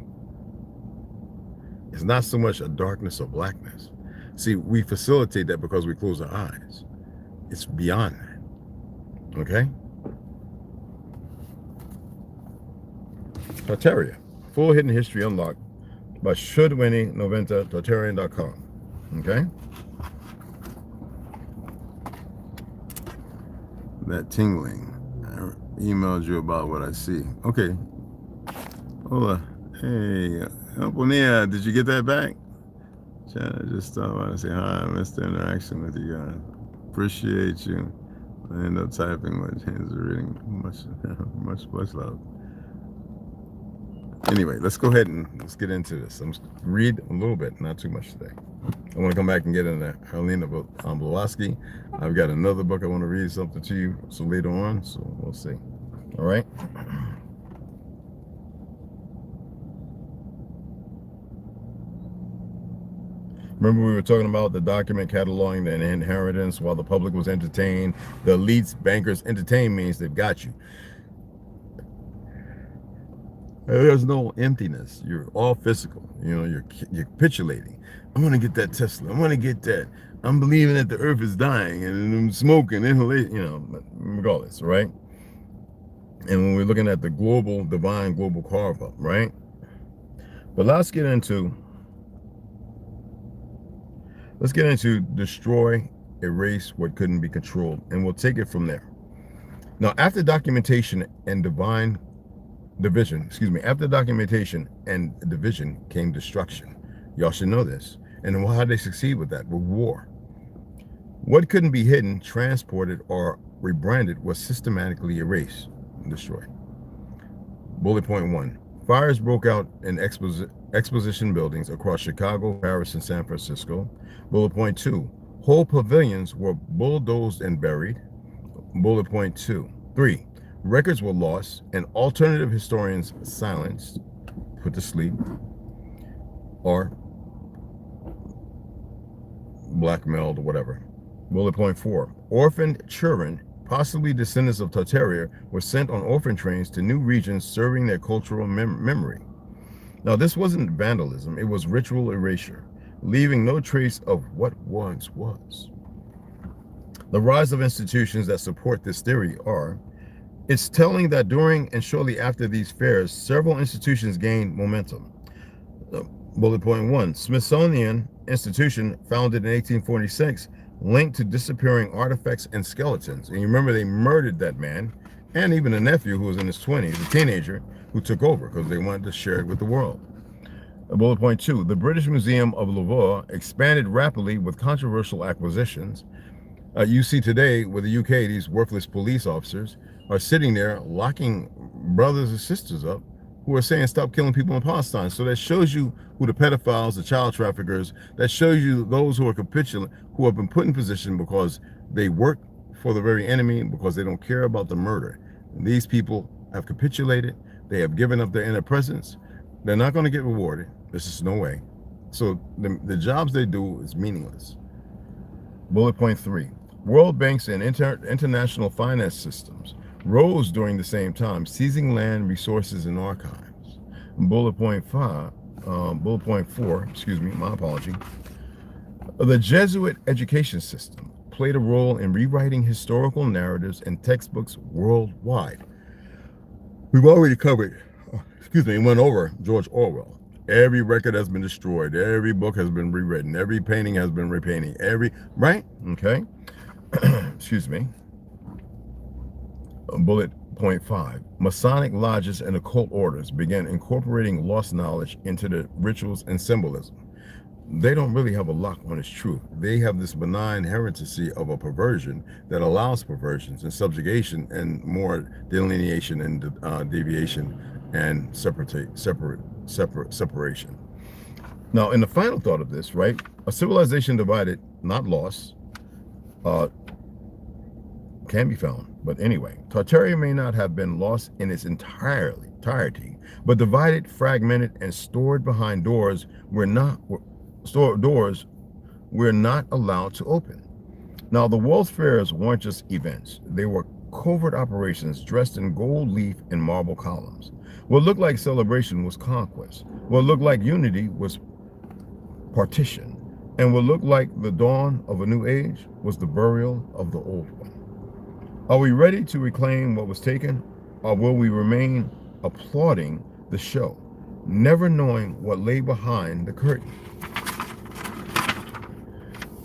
It's not so much a darkness or blackness. See, we facilitate that because we close our eyes. It's beyond that. Okay? Tartaria, full hidden history unlocked by Shudwini Noventa, Tartarian.com. Okay? That tingling. I emailed you about what I see. Okay. Hola. Hey, Bonilla, did you get that back? I just stopped by to say hi. I missed the interaction with you guys. Appreciate you. I end up typing my hands are reading. Much love. Anyway, let's go ahead and let's get into this. I'm just read a little bit, not too much today. I want to come back and get into Helena Blavatsky. I've got another book I want to read something to you so later on, so we'll see. All right. Remember, we were talking about the document cataloging the inheritance while the public was entertained. The elites, bankers, entertain means they've got you. There's no emptiness. You're all physical. You know, you're capitulating. I'm gonna get that Tesla. I'm gonna get that. I'm believing that the earth is dying and I'm smoking, inhalation, you know, regardless, right? And when we're looking at the global, divine global carve up, right? But let's get into destroy, erase what couldn't be controlled, and we'll take it from there. Now, after documentation and after documentation and division came destruction. Y'all should know this. And how did they succeed with that? With war. What couldn't be hidden, transported, or rebranded was systematically erased and destroyed. Bullet point 1. Fires broke out in exposition buildings across Chicago, Paris, and San Francisco. Bullet point 2. Whole pavilions were bulldozed and buried. Bullet point 3. Records were lost and alternative historians silenced, put to sleep, or blackmailed, or whatever. Bullet point 4. Orphaned children, possibly descendants of Tartaria, were sent on orphan trains to new regions serving their cultural memory. Now, this wasn't vandalism, it was ritual erasure, leaving no trace of what once was. The rise of institutions that support this theory are: it's telling that during and shortly after these fairs, several institutions gained momentum. Bullet point 1, Smithsonian Institution, founded in 1846, linked to disappearing artifacts and skeletons. And you remember they murdered that man, and even a nephew who was in his 20s, a teenager, who took over because they wanted to share it with the world. Bullet point 2, the British Museum of Louvre expanded rapidly with controversial acquisitions. You see today with the UK, these worthless police officers are sitting there locking brothers and sisters up who are saying stop killing people in Palestine. So that shows you who the pedophiles, the child traffickers, that shows you those who are capitulant, who have been put in position because they work for the very enemy, because they don't care about the murder. And these people have capitulated. They have given up their inner presence. They're not going to get rewarded. There's just no way. So the jobs they do is meaningless. Bullet point 3, World Banks and international finance systems rose during the same time, seizing land, resources, and archives. Bullet point 4, my apology. The Jesuit education system played a role in rewriting historical narratives and textbooks worldwide. We've already covered, went over George Orwell. Every record has been destroyed. Every book has been rewritten. Every painting has been repainted. Right? Okay. Excuse me. Bullet point 5. Masonic lodges and occult orders began incorporating lost knowledge into the rituals and symbolism. They don't really have a lock on its truth. They have this benign heresy of a perversion that allows perversions and subjugation and more delineation and deviation and separation. Now, in the final thought of this, right, a civilization divided, not lost, can be found. But anyway, Tartaria may not have been lost in its entirety, but divided, fragmented, and stored behind doors we're not allowed to open. Now, the World's Fairs weren't just events. They were covert operations dressed in gold leaf and marble columns. What looked like celebration was conquest. What looked like unity was partition. And what looked like the dawn of a new age was the burial of the old one. Are we ready to reclaim what was taken, or will we remain applauding the show, never knowing what lay behind the curtain?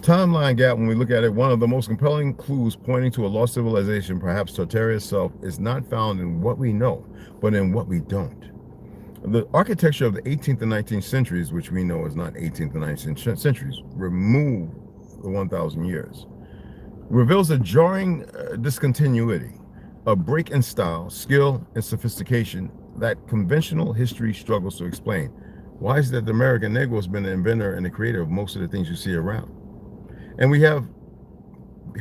Timeline gap, when we look at it, one of the most compelling clues pointing to a lost civilization, perhaps Tartaria itself, is not found in what we know, but in what we don't. The architecture of the 18th and 19th centuries, which we know is not 18th and 19th centuries, remove the 1,000 years, reveals a jarring discontinuity, a break in style, skill, and sophistication that conventional history struggles to explain. Why is it that the American Negro has been the inventor and the creator of most of the things you see around? And we have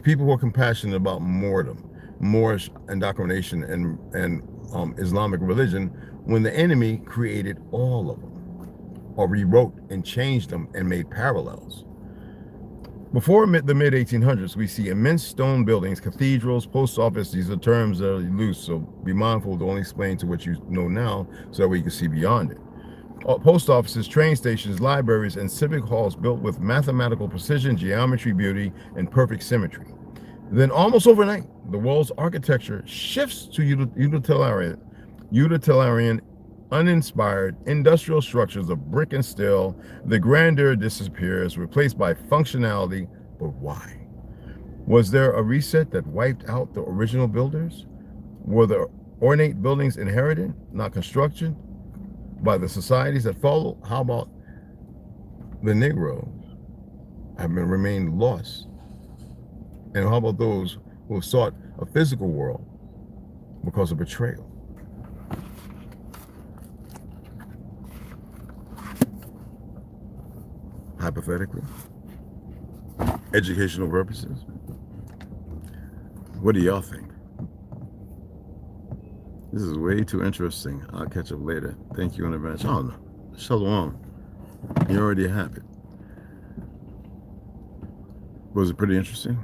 people who are compassionate about Moorish indoctrination and Islamic religion, when the enemy created all of them, or rewrote and changed them and made parallels. Before the mid-1800s, we see immense stone buildings, cathedrals, post office. These are terms that are loose, so be mindful to only explain to what you know now so that way you can see beyond it. Post offices, train stations, libraries, and civic halls built with mathematical precision, geometry, beauty, and perfect symmetry. Then almost overnight, the world's architecture shifts to utilitarian, uninspired industrial structures of brick and steel. The grandeur disappears, replaced by functionality. But why? Was there a reset that wiped out the original builders? Were the ornate buildings inherited, not construction, by the societies that follow? How about the Negroes have remained lost? And how about those who sought a physical world because of betrayal? Hypothetically, educational purposes. What do y'all think? This is way too interesting. I'll catch up later. Thank you in advance. Oh no, shalom. You already have it. Was it pretty interesting?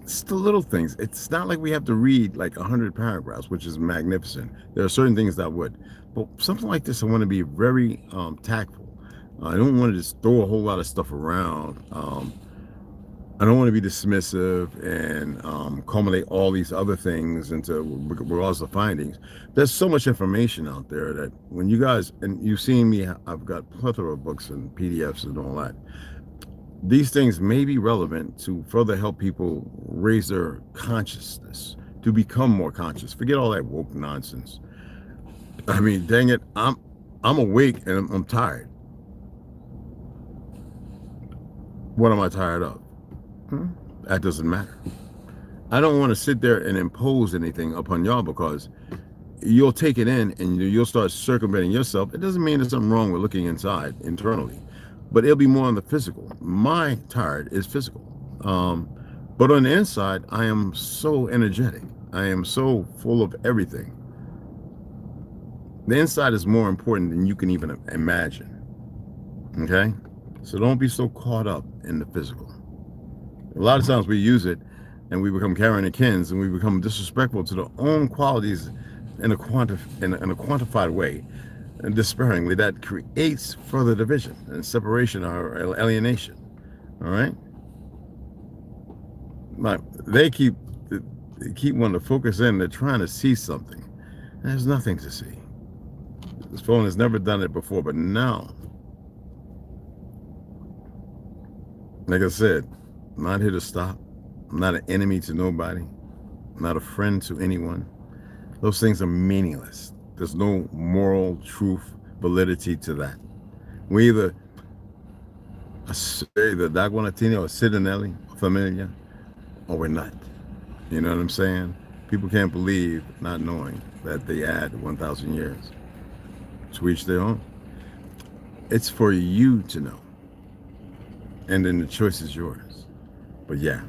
It's the little things. It's not like we have to read like 100 paragraphs, which is magnificent. There are certain things that would, but something like this, I want to be very tactful. I don't want to just throw a whole lot of stuff around. I don't want to be dismissive and culminate all these other things into regardless of findings. There's so much information out there that when you guys, and you've seen me, I've got a plethora of books and PDFs and all that. These things may be relevant to further help people raise their consciousness, to become more conscious. Forget all that woke nonsense. I mean, dang it, I'm awake and I'm tired. What am I tired of? That doesn't matter. I don't want to sit there and impose anything upon y'all, because you'll take it in and you'll start circumventing yourself. It doesn't mean there's something wrong with looking inside internally, but it'll be more on the physical. My tired is physical. But on the inside, I am so energetic. I am so full of everything. The inside is more important than you can even imagine. Okay? So don't be so caught up in the physical. A lot of times we use it and we become Karen and Kens, and we become disrespectful to their own qualities in a quantified way, and despairingly. That creates further division and separation or alienation. All right? Like, they keep wanting to focus in. They're trying to see something. There's nothing to see. This phone has never done it before, but now, like I said, I'm not here to stop. I'm not an enemy to nobody. I'm not a friend to anyone. Those things are meaningless. There's no moral truth, validity to that. We either say the Daguanatini or Sidonelli, familiar, or we're not. You know what I'm saying? People can't believe not knowing that they add 1,000 years. To each their own. It's for you to know. And then the choice is yours. But yeah,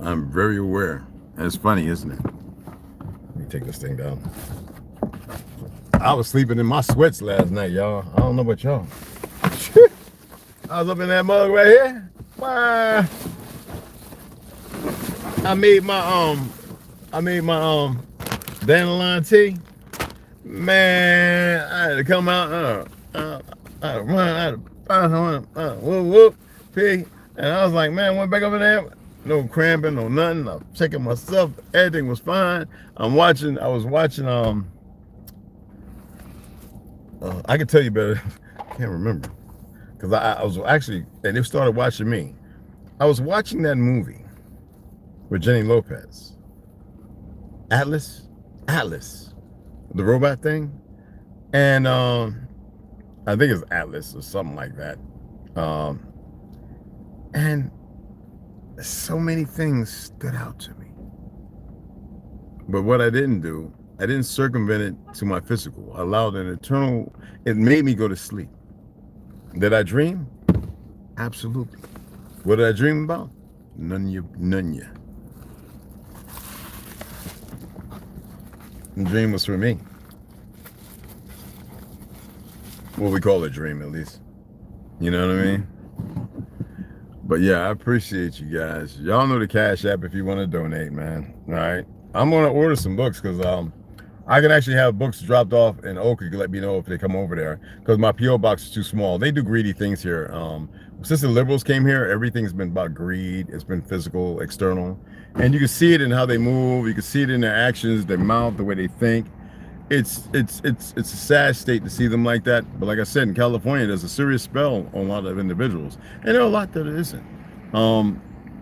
I'm very aware. And it's funny, isn't it? Let me take this thing down. I was sleeping in my sweats last night, y'all. I don't know about y'all. I was up in that mug right here. Wow. I made my dandelion tea. Man, I had to come out. I had to run. I had to find whoop whoop pee. And I was like, man, went back over there. No cramping, no nothing. I'm checking myself. Everything was fine. I was watching. I can tell you better. I can't remember, because I was actually, and they started watching me. I was watching that movie with Jenny Lopez. Atlas, the robot thing, and I think it's Atlas or something like that. And so many things stood out to me. But what I didn't do, I didn't circumvent it to my physical. I allowed an eternal, it made me go to sleep. Did I dream? Absolutely. What did I dream about? None. The dream was for me. What we call a dream, at least. You know what I mean? But yeah, I appreciate you guys. Y'all know the Cash App if you want to donate, man. All right. I'm gonna order some books because I can actually have books dropped off in Oak. You can let me know if they come over there because my PO box is too small. They do greedy things here. Since the liberals came here, everything's been about greed. It's been physical, external, and you can see it in how they move. You can see it in their actions, their mouth, the way they think. It's a sad state to see them like that. But like I said, in California, there's a serious spell on a lot of individuals, and there are a lot that it isn't. A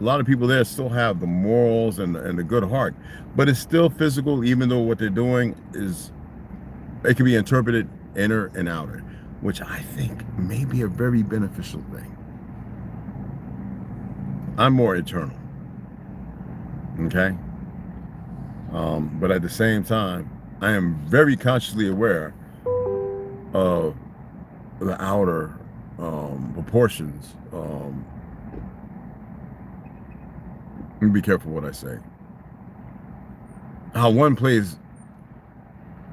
lot of people there still have the morals and the good heart, but it's still physical. Even though what they're doing is, it can be interpreted inner and outer, which I think may be a very beneficial thing. I'm more eternal, okay? But at the same time, I am very consciously aware of the outer proportions. Let me be careful what I say. How one plays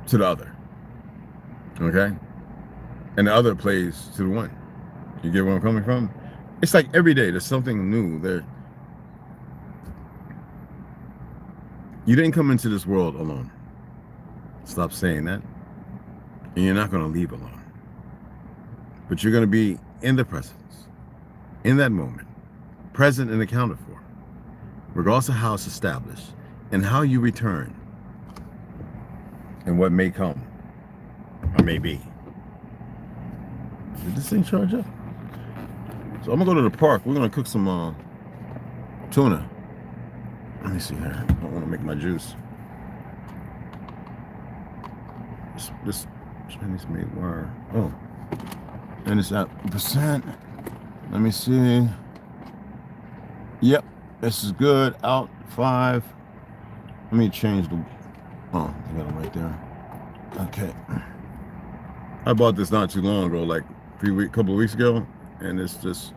to the other, okay? And the other plays to the one. You get where I'm coming from? It's like every day there's something new there. You didn't come into this world alone. Stop saying that. And you're not going to leave alone. But you're going to be in the presence, in that moment, present and accounted for, regardless of how it's established and how you return and what may come or may be. Did this thing charge up? So I'm going to go to the park. We're going to cook some tuna. Let me see here. I don't want to make my juice. This Chinese made wire. Oh, and it's at percent. Let me see. Yep, this is good. Out 5. Let me change the. Oh, I got it right there. Okay. I bought this not too long ago, like couple of weeks ago, and it's just,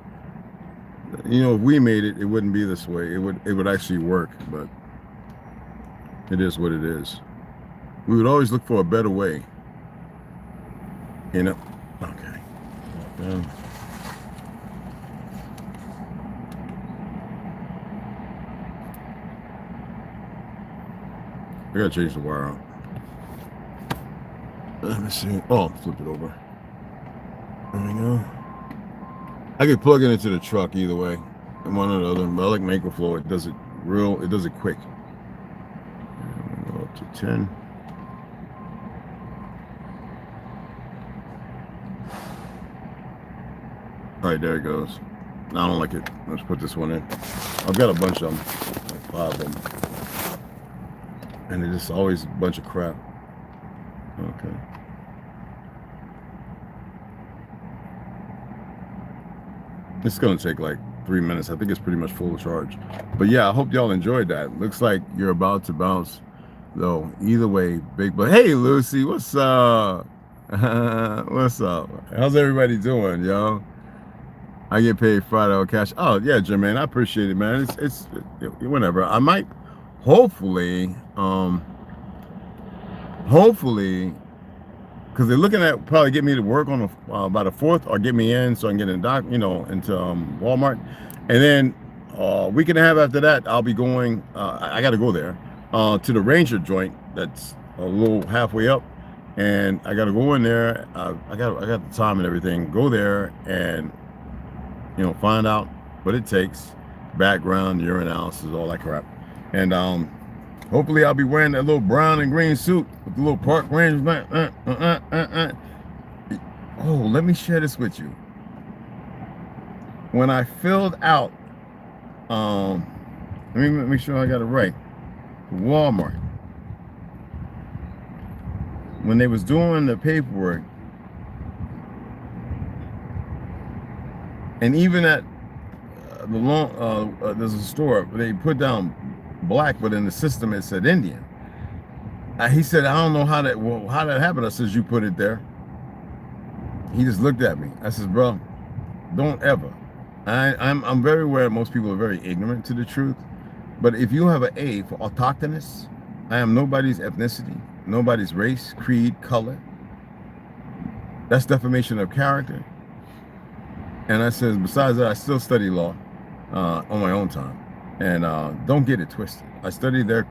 you know, if we made it, it wouldn't be this way. It would actually work, but it is what it is. We would always look for a better way. You know? Okay. I gotta change the wire out. Let me see. Oh, flip it over. There we go. I could plug it into the truck either way. And one or the other. But I like microflow. It does it quick. And we'll go up to 10. All right, there it goes. I don't like it. Let's put this one in. I've got a bunch of them, like 5 of them. And it's just always a bunch of crap. Okay. It's gonna take like 3 minutes. I think it's pretty much full charge. But yeah, I hope y'all enjoyed that. Looks like you're about to bounce, though. Either way, big. But hey, Lucy, what's up? What's up? How's everybody doing, yo? I get paid Friday on cash. Oh yeah, Jermaine, I appreciate it, man. It's whenever. I might, hopefully, because they're looking at probably get me to work on by the 4th, or get me in so I can get into Walmart, and then a week and a half after that, I'll be going. I got to go there to the Ranger joint that's a little halfway up, and I got to go in there. I got the time and everything. Go there and find out what it takes, background, urinalysis, all that crap, and hopefully I'll be wearing that little brown and green suit with the little park ranger. Oh, let me share this with you. When I filled out, let me make sure I got it right. Walmart. When they was doing the paperwork, and even at there's a store, they put down black, but in the system it said Indian. He said, I don't know how that happened. I says, you put it there. He just looked at me. I says, bro, don't ever. I'm very aware most people are very ignorant to the truth, but if you have an A for autochthonous, I am nobody's ethnicity, nobody's race, creed, color. That's defamation of character. And I says, besides that, I still study law. on my own time. And don't get it twisted. I studied their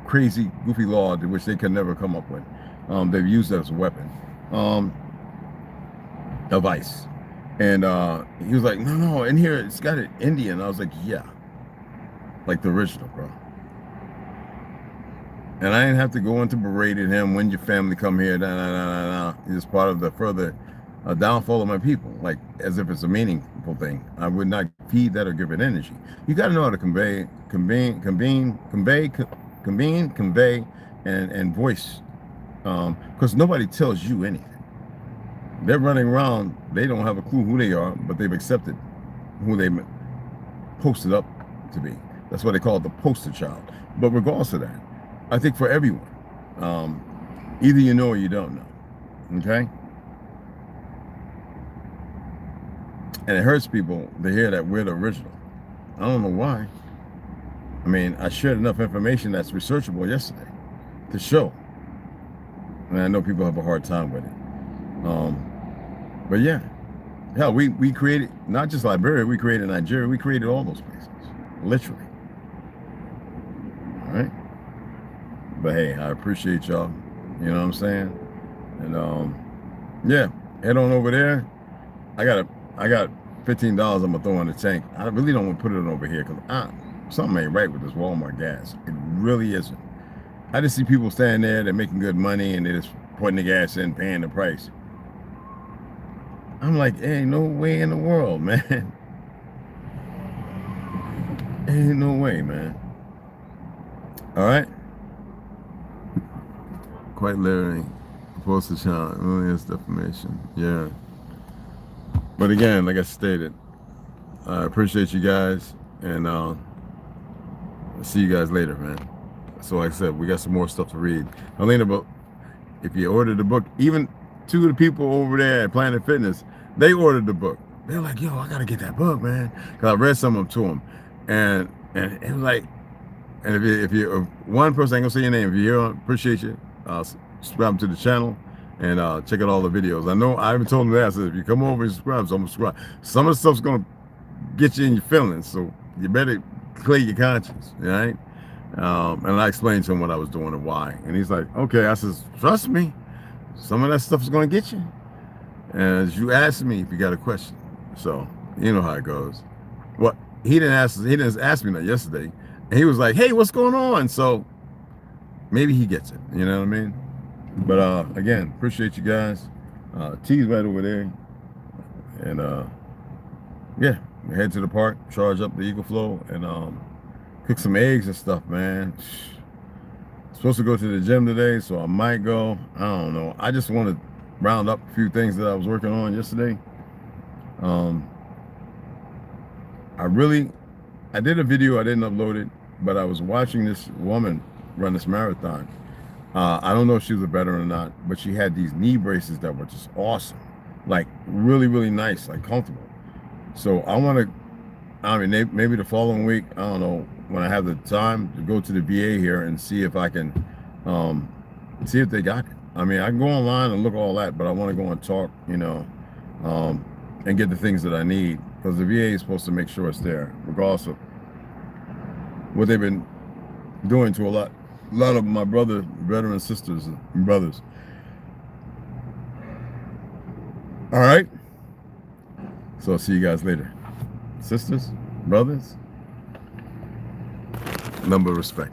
crazy, goofy law which they could never come up with. They've used it as a weapon, a vice. And he was like, no, in here it's got an Indian. I was like, yeah, like the original, bro. And I didn't have to go into berating him. When your family come here, It's part of the further downfall of my people, like as if it's a meaningful thing. I would not feed that or give it energy. You got to know how to convey, and voice, because nobody tells you anything. They're running around. They don't have a clue who they are, but they've accepted who they posted up to be. That's what they call it, the poster child. But regardless of that, I think for everyone, either you know or you don't know, okay? And it hurts people to hear that we're the original. I don't know why. I mean, I shared enough information that's researchable yesterday to show. And I know people have a hard time with it. But yeah, hell, we created, not just Liberia, we created Nigeria, we created all those places, literally. All right? But hey, I appreciate y'all, you know what I'm saying? And yeah, head on over there. I got $15 I'm gonna throw in the tank. I really don't want to put it over here because something ain't right with this Walmart gas. It really isn't. I just see people standing there, they're making good money and they're just putting the gas in, paying the price. I'm like, ain't no way in the world, man. Ain't no way, man. All right. Quite literally, postage challenge, really is defamation. Yeah. But again, like I stated, I appreciate you guys, and I'll see you guys later, man. So like I said, we got some more stuff to read. Alina, but if you ordered the book, even two of the people over there at Planet Fitness, they ordered the book. They're like, yo, I gotta get that book, man. Because I read some of them to them. And it was like, and if you're one person, I ain't gonna say your name, if you're here, appreciate you. Subscribe to the channel and check out all the videos. I know I even told them that. I said, if you come over and subscribe, so I'm gonna subscribe. Some of the stuff's gonna get you in your feelings, so you better clear your conscience, all right? And I explained to him what I was doing and why. And he's like, okay. I says, trust me, some of that stuff is gonna get you. And you asked me if you got a question. So you know how it goes. Well, he didn't ask me that yesterday. And he was like, hey, what's going on? So maybe he gets it, you know what I mean? But again, appreciate you guys. T's right over there. And yeah, head to the park, charge up the Eagle Flow, and cook some eggs and stuff, man. Supposed to go to the gym today, so I might go. I don't know. I just want to round up a few things that I was working on yesterday. I did a video, I didn't upload it, but I was watching this woman run this marathon. I don't know if she was a veteran or not, but she had these knee braces that were just awesome, like really, really nice, like comfortable. So I want to, maybe the following week, I don't know, when I have the time to go to the VA here and see if I can, see if they got it. I mean, I can go online and look all that, but I want to go and talk, you know, and get the things that I need, because the VA is supposed to make sure it's there, regardless of what they've been doing to a lot of my veteran sisters and brothers. All right. So I'll see you guys later. Sisters, brothers, number of respect.